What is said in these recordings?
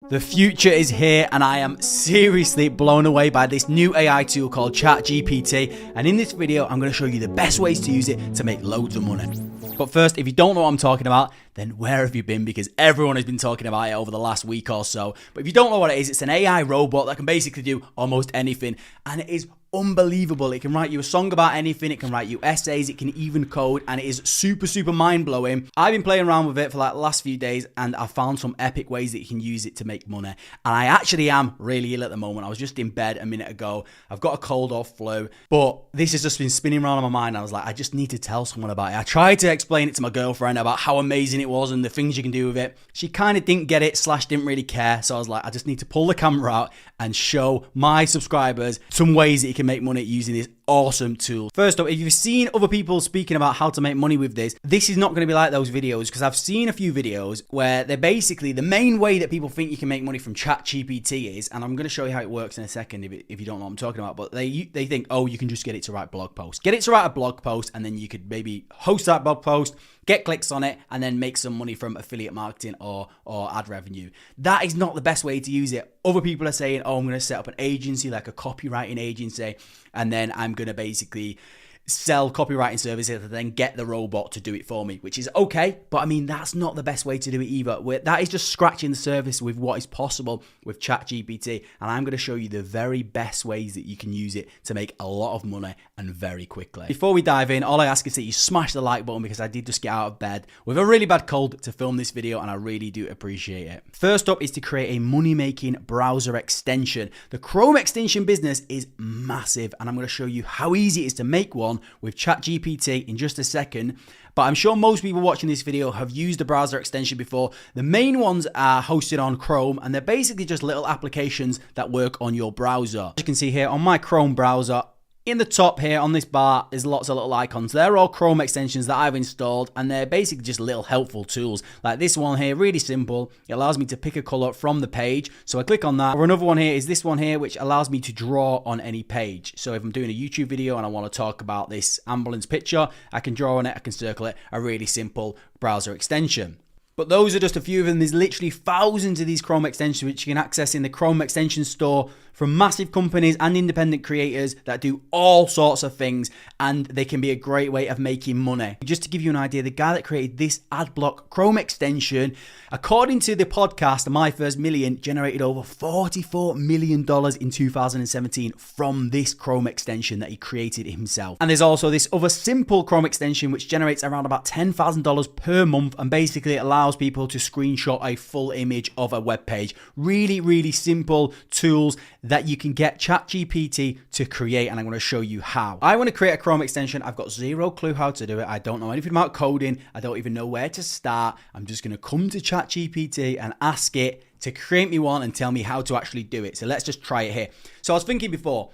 The future is here, and I am seriously blown away by this new AI tool called Chat GPT. And in this video, I'm going to show you the best ways to use it to make loads of money. But first, if you don't know what I'm talking about, then where have you been? Because everyone has been talking about it over the last week or so. But if you don't know what it is, it's an AI robot that can basically do almost anything. And it is unbelievable. It can write you a song about anything. It can write you essays. It can even code. And it is super mind-blowing. I've been playing around with it for like the last few days, and I found some epic ways that you can use it to make money. And I actually am really ill at the moment. I was just in bed a minute ago. I've got a cold or flu, but this has just been spinning around in my mind. I was like, I just need to tell someone about it. I tried to explain it to my girlfriend about how amazing it was and the things you can do with it. She kind of didn't get it / didn't really care. So I was like, I just need to pull the camera out and show my subscribers some ways that you can make money using this awesome tool. First up, if you've seen other people speaking about how to make money with this is not going to be like those videos, because I've seen a few videos where they're basically the main way that people think you can make money from Chat GPT is, and I'm going to show you how it works in a second if you don't know what I'm talking about, but they think, oh, you can just get it to write blog posts. Get it to write a blog post, and then you could maybe host that blog post, get clicks on it, and then make some money from affiliate marketing or ad revenue. That is not the best way to use it. Other people are saying, oh, I'm going to set up an agency, like a copywriting agency, and then I'm going to basically sell copywriting services and then get the robot to do it for me, which is okay. But I mean, that's not the best way to do it either. That is just scratching the surface with what is possible with ChatGPT. And I'm going to show you the very best ways that you can use it to make a lot of money and very quickly. Before we dive in, all I ask is that you smash the like button, because I did just get out of bed with a really bad cold to film this video, and I really do appreciate it. First up is to create a money-making browser extension. The Chrome extension business is massive, and I'm going to show you how easy it is to make one with ChatGPT in just a second. But I'm sure most people watching this video have used a browser extension before. The main ones are hosted on Chrome, and they're basically just little applications that work on your browser. As you can see here on my Chrome browser, in the top here on this bar, there's lots of little icons. They're all Chrome extensions that I've installed, and they're basically just little helpful tools. Like this one here, really simple. It allows me to pick a color from the page. So I click on that. Or another one here is this one here, which allows me to draw on any page. So if I'm doing a YouTube video and I want to talk about this ambulance picture, I can draw on it, I can circle it. A really simple browser extension. But those are just a few of them. There's literally thousands of these Chrome extensions which you can access in the Chrome extension store from massive companies and independent creators that do all sorts of things, and they can be a great way of making money. Just to give you an idea, the guy that created this AdBlock Chrome extension, according to the podcast My First Million, generated over $44 million in 2017 from this Chrome extension that he created himself. And there's also this other simple Chrome extension which generates around about $10,000 per month, and basically it allows people to screenshot a full image of a web page. Really simple tools that you can get ChatGPT to create, and I'm going to show you how. I want to create a Chrome extension. I've got zero clue how to do it. I don't know anything about coding. I don't even know where to start. I'm just going to come to ChatGPT and ask it to create me one and tell me how to actually do it. So let's just try it here. So I was thinking before,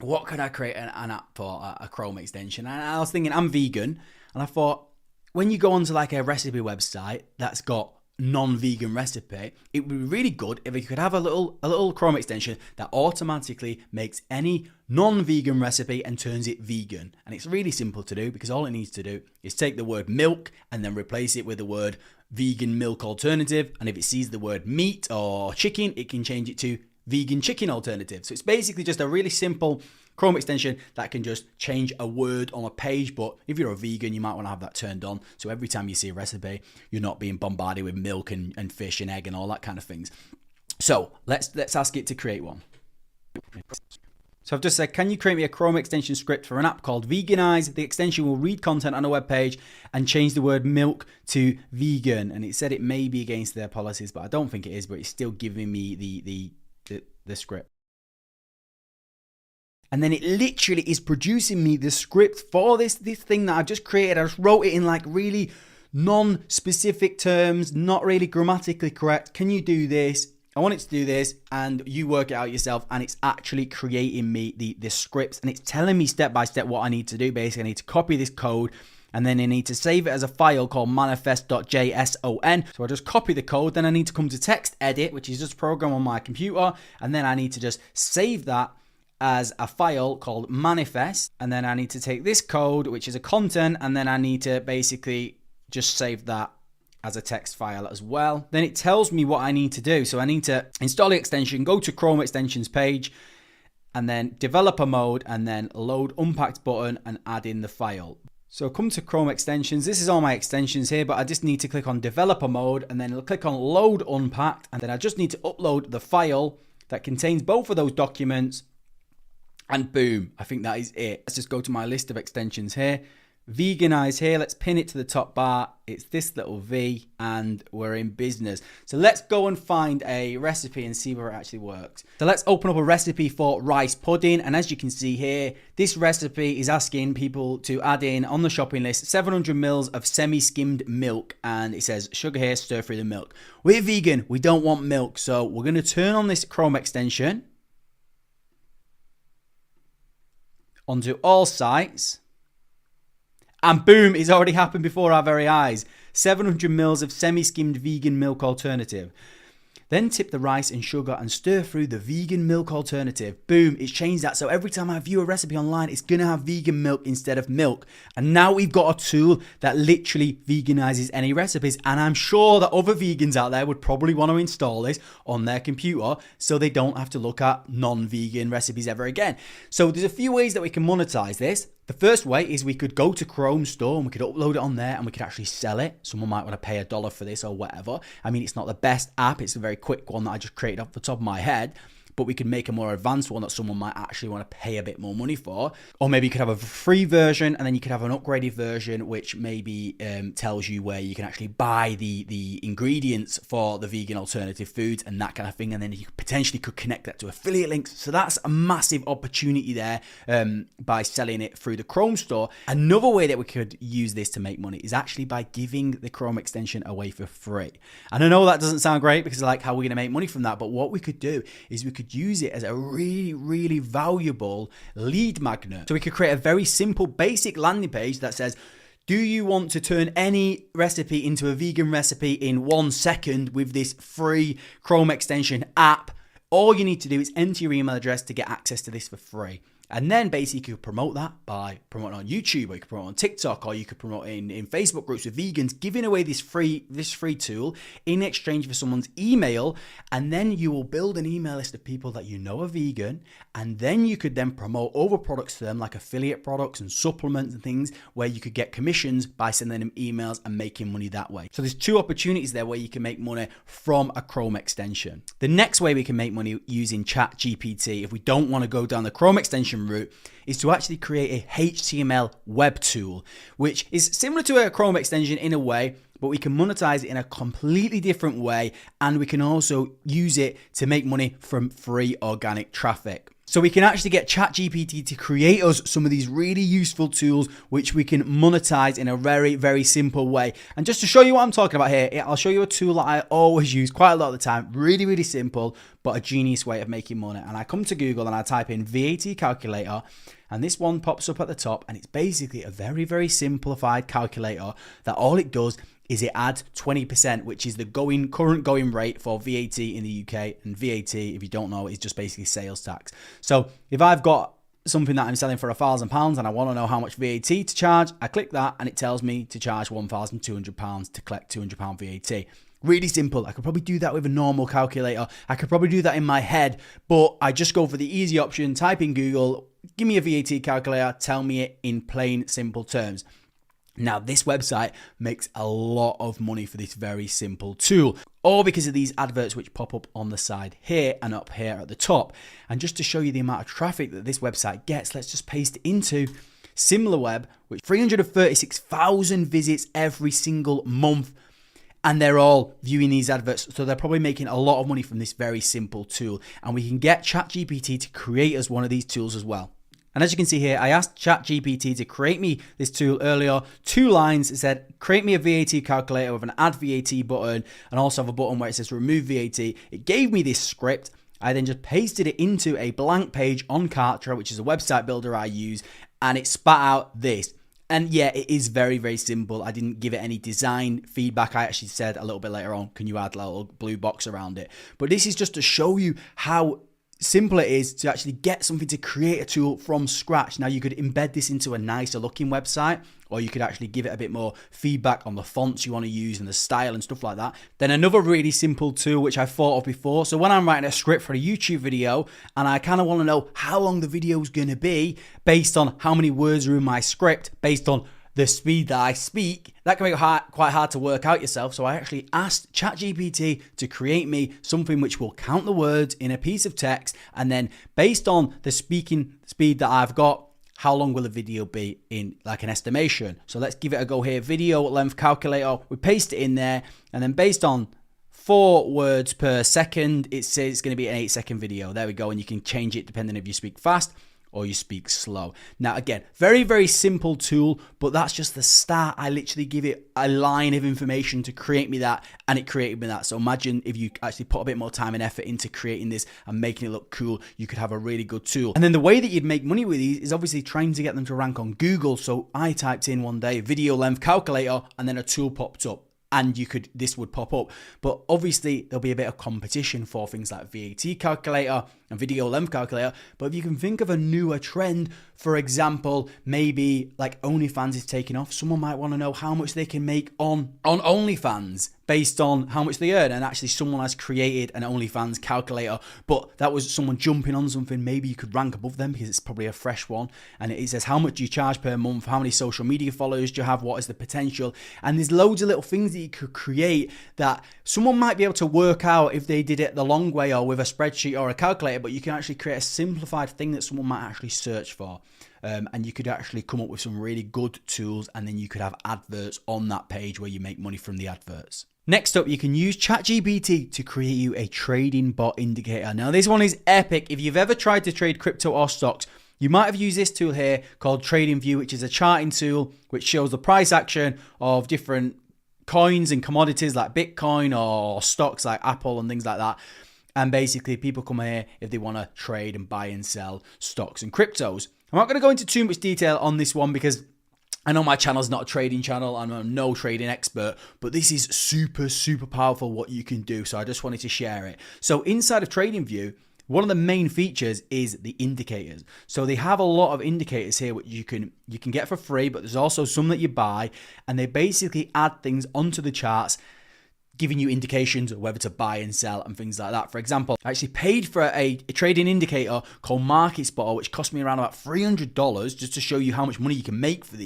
what could I create an app for, a Chrome extension? And I was thinking, I'm vegan, and I thought, when you go onto like a recipe website that's got non-vegan recipe, it would be really good if you could have a little Chrome extension that automatically makes any non-vegan recipe and turns it vegan. And it's really simple to do, because all it needs to do is take the word milk and then replace it with the word vegan milk alternative. And if it sees the word meat or chicken, it can change it to vegan chicken alternative. So it's basically just a really simple Chrome extension that can just change a word on a page. But if you're a vegan, you might want to have that turned on, so every time you see a recipe, you're not being bombarded with milk and fish and egg and all that kind of things. So let's ask it to create one. So I've just said, can you create me a Chrome extension script for an app called Veganize? The extension will read content on a web page and change the word milk to vegan. And it said it may be against their policies, but I don't think it is, but it's still giving me the script. And then it literally is producing me the script for this thing that I've just created. I just wrote it in like really non-specific terms, not really grammatically correct. Can you do this? I want it to do this, and you work it out yourself. And it's actually creating me the scripts, and it's telling me step by step what I need to do. Basically, I need to copy this code, and then I need to save it as a file called manifest.json. So I just copy the code. Then I need to come to text edit, which is just a program on my computer. And then I need to just save that as a file called manifest. And then I need to take this code, which is a content, and then I need to basically just save that as a text file as well. Then it tells me what I need to do. So I need to install the extension, go to Chrome extensions page, and then developer mode, and then load unpacked button and add in the file. So come to Chrome extensions. This is all my extensions here, but I just need to click on developer mode and then click on load unpacked. And then I just need to upload the file that contains both of those documents. And boom, I think that is it. Let's just go to my list of extensions here. Veganize here, let's pin it to the top bar. It's this little V and we're in business. So let's go and find a recipe and see where it actually works. So let's open up a recipe for rice pudding. And as you can see here, this recipe is asking people to add in on the shopping list 700 mils of semi-skimmed milk. And it says sugar here, stir through the milk. We're vegan, we don't want milk. So we're gonna turn on this Chrome extension onto all sites. And boom, it's already happened before our very eyes. 700 mils of semi-skimmed vegan milk alternative. Then tip the rice in sugar and stir through the vegan milk alternative. Boom, it's changed that. So every time I view a recipe online, it's going to have vegan milk instead of milk. And now we've got a tool that literally veganizes any recipes. And I'm sure that other vegans out there would probably want to install this on their computer so they don't have to look at non-vegan recipes ever again. So there's a few ways that we can monetize this. The first way is we could go to Chrome Store and we could upload it on there and we could actually sell it. Someone might want to pay $1 for this or whatever. I mean, it's not the best app. It's a very quick one that I just created off the top of my head. But we could make a more advanced one that someone might actually want to pay a bit more money for. Or maybe you could have a free version and then you could have an upgraded version which maybe tells you where you can actually buy the ingredients for the vegan alternative foods and that kind of thing. And then you potentially could connect that to affiliate links. So that's a massive opportunity there by selling it through the Chrome Store. Another way that we could use this to make money is actually by giving the Chrome extension away for free. And I know that doesn't sound great because like how are we going to make money from that? But what we could do is we could use it as a really valuable lead magnet. So we could create a very simple basic landing page that says, do you want to turn any recipe into a vegan recipe in 1 second with this free Chrome extension app? All you need to do is enter your email address to get access to this for free. And then basically you could promote that by promoting on YouTube, or you could promote on TikTok, or you could promote in Facebook groups with vegans, giving away this free tool in exchange for someone's email. And then you will build an email list of people that you know are vegan. And then you could then promote other products to them, like affiliate products and supplements and things, where you could get commissions by sending them emails and making money that way. So there's two opportunities there where you can make money from a Chrome extension. The next way we can make money using Chat GPT, if we don't want to go down the Chrome extension route, is to actually create a HTML web tool, which is similar to a Chrome extension in a way, but we can monetize it in a completely different way. And we can also use it to make money from free organic traffic. So we can actually get ChatGPT to create us some of these really useful tools, which we can monetize in a very simple way. And just to show you what I'm talking about here, I'll show you a tool that I always use quite a lot of the time. Really simple, but a genius way of making money. And I come to Google and I type in VAT calculator, and this one pops up at the top, and it's basically a very simplified calculator that all it does is it adds 20%, which is the current going rate for VAT in the UK. And VAT, if you don't know, is just basically sales tax. So if I've got something that I'm selling for £1,000 and I want to know how much VAT to charge, I click that and it tells me to charge £1,200 to collect £200 VAT. Really simple. I could probably do that with a normal calculator. I could probably do that in my head, but I just go for the easy option, type in Google, give me a VAT calculator, tell me it in plain, simple terms. Now, this website makes a lot of money for this very simple tool, all because of these adverts which pop up on the side here and up here at the top. And just to show you the amount of traffic that this website gets, let's just paste it into SimilarWeb, which 336,000 visits every single month. And they're all viewing these adverts. So they're probably making a lot of money from this very simple tool. And we can get ChatGPT to create us one of these tools as well. And as you can see here, I asked ChatGPT to create me this tool earlier. 2 lines. It said, create me a VAT calculator with an add VAT button and also have a button where it says remove VAT. It gave me this script. I then just pasted it into a blank page on Kartra, which is a website builder I use, and it spat out this. And yeah, it is very simple. I didn't give it any design feedback. I actually said a little bit later on, can you add a little blue box around it? But this is just to show you how simple it is to actually get something to create a tool from scratch. Now you could embed this into a nicer looking website, or you could actually give it a bit more feedback on the fonts you want to use and the style and stuff like that. Then another really simple tool which I thought of before. So when I'm writing a script for a YouTube video and I kind of want to know how long the video is going to be based on how many words are in my script, based on the speed that I speak, that can make it quite hard to work out yourself. So I actually asked ChatGPT to create me something which will count the words in a piece of text, and then based on the speaking speed that I've got, how long will the video be in like an estimation. So let's give it a go here. Video length calculator, we paste it in there, and then based on 4 words per second, it says it's going to be an 8-second video. There we go. And you can change it depending if you speak fast or you speak slow. Now, again, very, very simple tool, but that's just the start. I literally give it a line of information to create me that, and it created me that. So imagine if you actually put a bit more time and effort into creating this and making it look cool, you could have a really good tool. And then the way that you'd make money with these is obviously trying to get them to rank on Google. So I typed in one day, video length calculator, and then a tool popped up. And this would pop up. But obviously there'll be a bit of competition for things like VAT calculator and video length calculator. But if you can think of a newer trend, for example, maybe like OnlyFans is taking off, someone might want to know how much they can make on OnlyFans based on how much they earn. And actually someone has created an OnlyFans calculator, but that was someone jumping on something. Maybe you could rank above them because it's probably a fresh one. And it says, how much do you charge per month? How many social media followers do you have? What is the potential? And there's loads of little things that you could create that someone might be able to work out if they did it the long way or with a spreadsheet or a calculator, but you can actually create a simplified thing that someone might actually search for. And you could actually come up with some really good tools, and then you could have adverts on that page where you make money from the adverts. Next up, you can use ChatGPT to create you a trading bot indicator. Now, this one is epic. If you've ever tried to trade crypto or stocks, you might have used this tool here called TradingView, which is a charting tool which shows the price action of different coins and commodities like Bitcoin or stocks like Apple and things like that. And basically, people come here if they want to trade and buy and sell stocks and cryptos. I'm not going to go into too much detail on this one because I know my channel is not a trading channel. I'm no trading expert, but this is super, super powerful what you can do. So I just wanted to share it. So inside of TradingView, one of the main features is the indicators. So they have a lot of indicators here which you can get for free, but there's also some that you buy, and they basically add things onto the charts, giving you indications of whether to buy and sell and things like that. For example, I actually paid for a trading indicator called Market Spotter, which cost me around about $300 just to show you how much money you can make from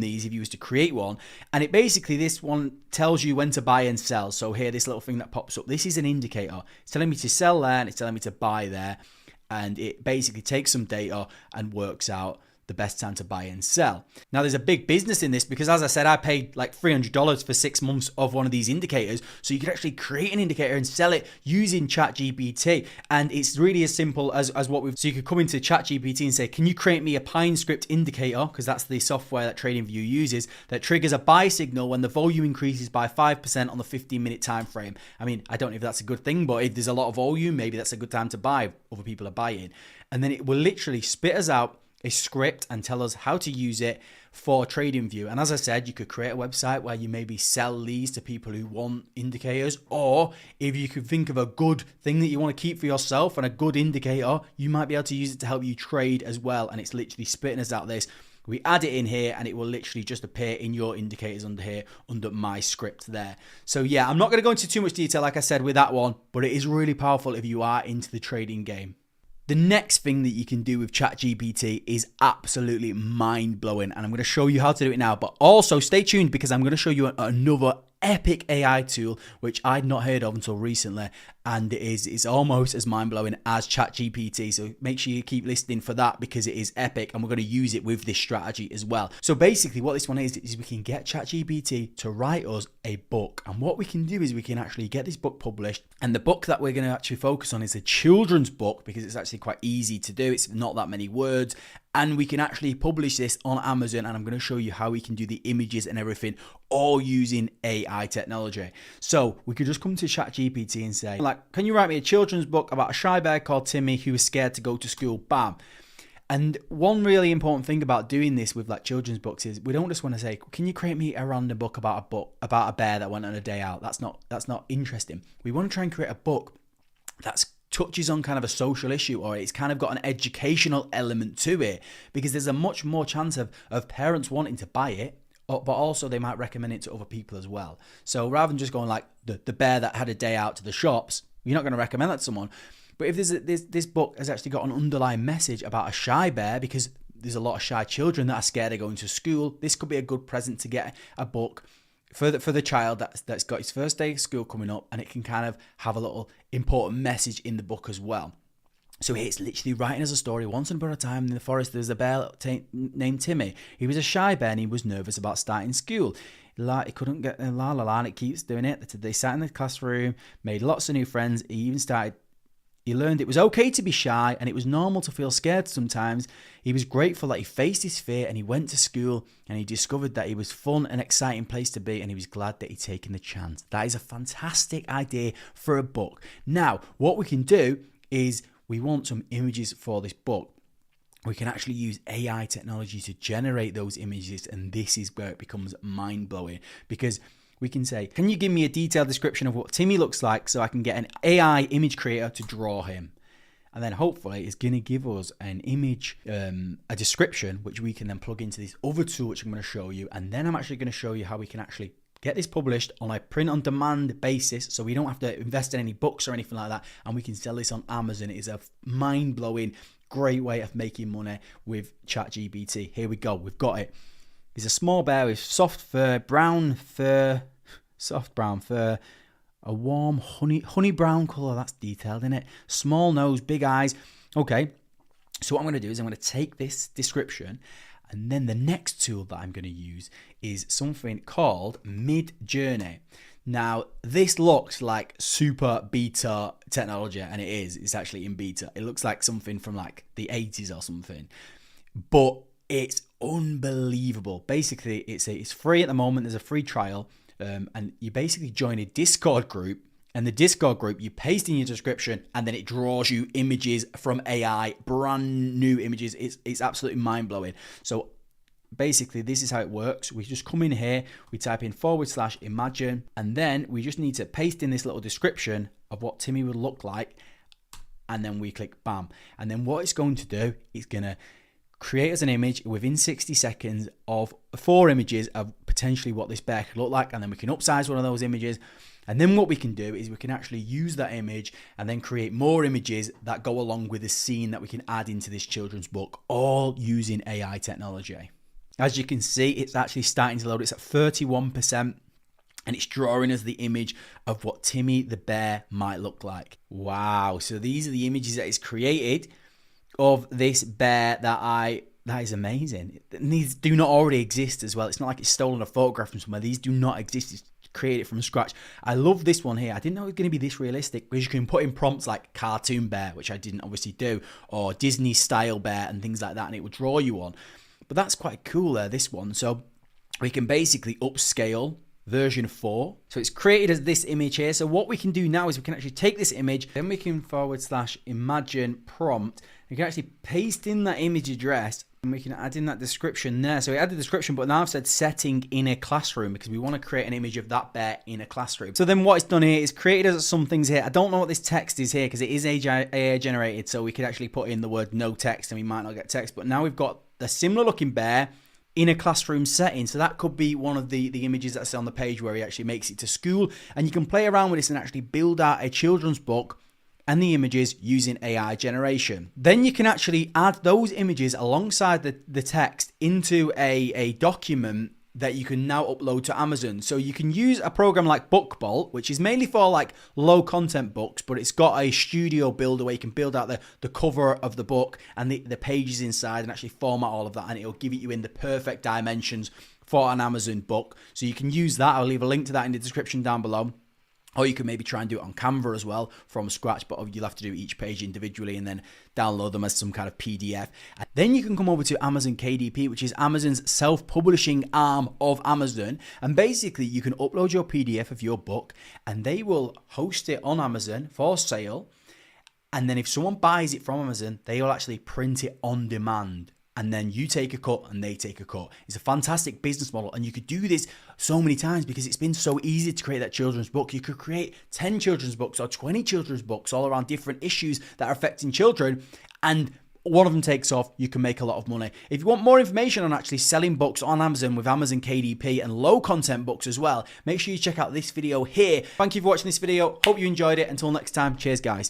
these if you was to create one. And it basically, this one tells you when to buy and sell. So here, this little thing that pops up, this is an indicator. It's telling me to sell there and it's telling me to buy there. And it basically takes some data and works out the best time to buy and sell. Now, there's a big business in this because, as I said, I paid like $300 for 6 months of one of these indicators. So you could actually create an indicator and sell it using ChatGPT. And it's really as simple as what we've, so you could come into ChatGPT and say, can you create me a Pine script indicator? Because that's the software that TradingView uses, that triggers a buy signal when the volume increases by 5% on the 15-minute time frame. I mean, I don't know if that's a good thing, but if there's a lot of volume, maybe that's a good time to buy if other people are buying. And then it will literally spit us out a script and tell us how to use it for TradingView. And as I said, you could create a website where you maybe sell these to people who want indicators, or if you could think of a good thing that you want to keep for yourself and a good indicator, you might be able to use it to help you trade as well. And it's literally spitting us out this. We add it in here and it will literally just appear in your indicators under here, under my script there. So yeah, I'm not going to go into too much detail, like I said, with that one, but it is really powerful if you are into the trading game. The next thing that you can do with ChatGPT is absolutely mind-blowing, and I'm going to show you how to do it now. But also stay tuned because I'm going to show you another epic AI tool which I'd not heard of until recently, and it's almost as mind-blowing as ChatGPT. So make sure you keep listening for that because it is epic, and we're going to use it with this strategy as well. So basically what this one is we can get ChatGPT to write us a book, and what we can do is we can actually get this book published. And the book that we're going to actually focus on is a children's book because it's actually quite easy to do. It's not that many words, and we can actually publish this on Amazon, and I'm going to show you how we can do the images and everything all using AI technology. So we could just come to ChatGPT and say, like, can you write me a children's book about a shy bear called Timmy who was scared to go to school? Bam. And one really important thing about doing this with like children's books is we don't just want to say, can you create me a random book about a bear that went on a day out? That's not interesting. We want to try and create a book that's touches on kind of a social issue, or it's kind of got an educational element to it, because there's a much more chance of parents wanting to buy it, but also they might recommend it to other people as well. So rather than just going like the bear that had a day out to the shops, you're not going to recommend that to someone. But if this book has actually got an underlying message about a shy bear, because there's a lot of shy children that are scared of going to school, this could be a good present to get a book for the child that's got his first day of school coming up, and it can kind of have a little important message in the book as well. So it's literally writing as a story. Once upon a time in the forest, there was a bear named Timmy. He was a shy bear and he was nervous about starting school. He couldn't get and it keeps doing it. They sat in the classroom, made lots of new friends. He learned it was okay to be shy and it was normal to feel scared sometimes. He was grateful that he faced his fear and he went to school and he discovered that it was fun and exciting place to be, and he was glad that he'd taken the chance. That is a fantastic idea for a book. Now, what we can do is we want some images for this book. We can actually use AI technology to generate those images, and this is where it becomes mind-blowing, because we can say, can you give me a detailed description of what Timmy looks like so I can get an AI image creator to draw him? And then hopefully it's going to give us an image, a description, which we can then plug into this other tool, which I'm going to show you. And then I'm actually going to show you how we can actually get this published on a print-on-demand basis, so we don't have to invest in any books or anything like that, and we can sell this on Amazon. It is a mind-blowing, great way of making money with Chat GPT. Here we go. We've got it. He's a small bear with soft brown fur, a warm honey brown color. That's detailed in it. Small nose, big eyes. Okay. So what I'm going to do is I'm going to take this description, and then the next tool that I'm going to use is something called Mid-Journey. Now, this looks like super beta technology, and it is. It's actually in beta. It looks like something from like the 80s or something, but it's unbelievable. Basically, it's free at the moment. There's a free trial, and you basically join a Discord group. And the Discord group, you paste in your description, and then it draws you images from AI, brand new images. It's absolutely mind-blowing. So basically, this is how it works. We just come in here, we type in /imagine, and then we just need to paste in this little description of what Timmy would look like, and then we click bam. And then what it's going to do, it's going to create us an image within 60 seconds of 4 images of potentially what this bear could look like, and then we can upsize one of those images. And then what we can do is we can actually use that image and then create more images that go along with the scene that we can add into this children's book, all using AI technology. As you can see, it's actually starting to load. It's at 31%, and it's drawing us the image of what Timmy the bear might look like. Wow. So these are the images that it's created of this bear that is amazing. And these do not already exist as well. It's not like it's stolen a photograph from somewhere. These do not exist. It's create it from scratch. I love this one here. I didn't know it was going to be this realistic, because you can put in prompts like cartoon bear, which I didn't obviously do, or Disney style bear and things like that, and it would draw you on. But that's quite cool there, this one. So we can basically upscale version 4. So it's created as this image here. So what we can do now is we can actually take this image, then we can /imagine prompt. We can actually paste in that image address, and we can add in that description there. So we added the description, but now I've said setting in a classroom, because we want to create an image of that bear in a classroom. So then what it's done here is created us some things here. I don't know what this text is here, because it is AI generated. So we could actually put in the word no text and we might not get text. But now we've got a similar looking bear in a classroom setting. So that could be one of the images that's on the page where he actually makes it to school. And you can play around with this and actually build out a children's book and the images using AI generation. Then you can actually add those images alongside the text into a document that you can now upload to Amazon. So you can use a program like BookBolt, which is mainly for like low content books, but it's got a studio builder where you can build out the cover of the book and the pages inside and actually format all of that, and it'll give it you in the perfect dimensions for an Amazon book. So you can use that. I'll leave a link to that in the description down below. Or you can maybe try and do it on Canva as well from scratch, but you'll have to do each page individually and then download them as some kind of PDF. And then you can come over to Amazon KDP, which is Amazon's self-publishing arm of Amazon. And basically you can upload your PDF of your book and they will host it on Amazon for sale. And then if someone buys it from Amazon, they will actually print it on demand and then you take a cut and they take a cut. It's a fantastic business model, and you could do this so many times because it's been so easy to create that children's book. You could create 10 children's books or 20 children's books all around different issues that are affecting children, and one of them takes off, you can make a lot of money. If you want more information on actually selling books on Amazon with Amazon KDP and low content books as well, make sure you check out this video here. Thank you for watching this video. Hope you enjoyed it. Until next time, cheers guys.